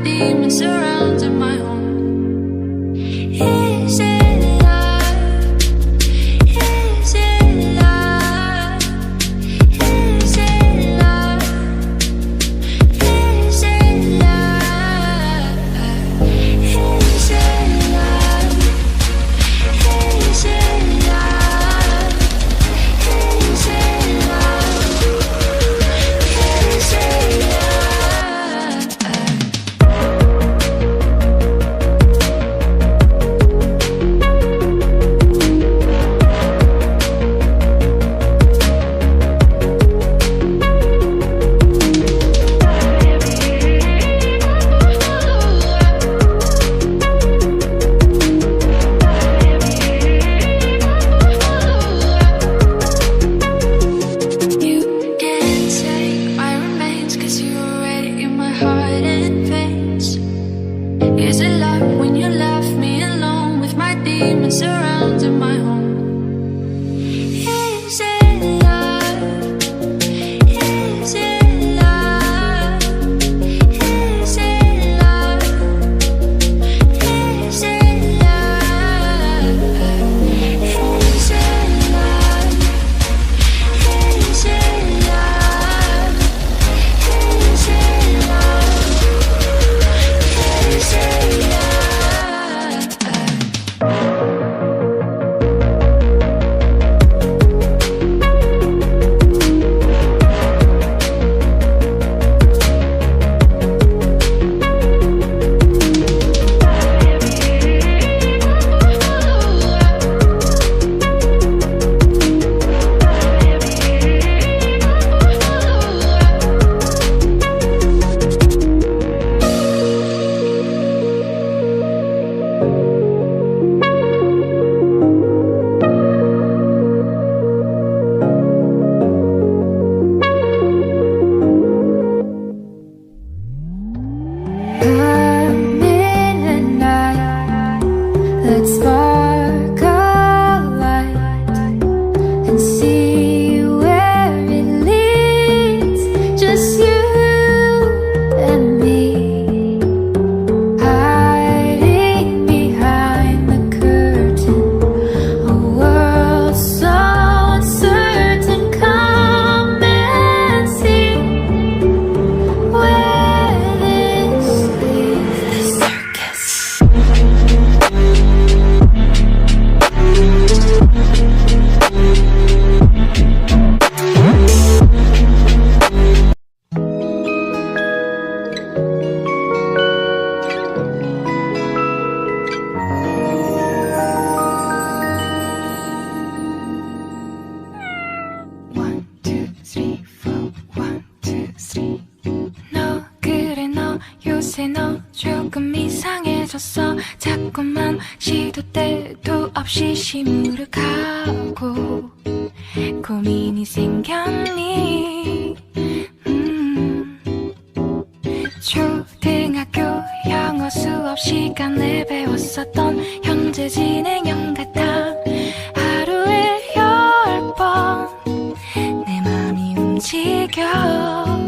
demons surrounding my home. Is it love? Is it love? Is it love? Is it love? Is it love? Is it love? Is it love? Is it surrounding my home? Is it love? Is it love? Is it love? Is it love? Is it love? Is it love? Is it love? Is it love? Let's spark a light and see where it leads. Just you and me, hiding behind the curtain. A world so uncertain. Come and see where this leads. The circus. 너 그래 너 요새 너 조금 이상해졌어. 자꾸만 시도 때도 없이 시무룩하고 고민이 생겼니. 초등학교 영어 수업 시간에 배웠었던 현재 진행형 같아. 하루에 10번 내 맘이 움직여.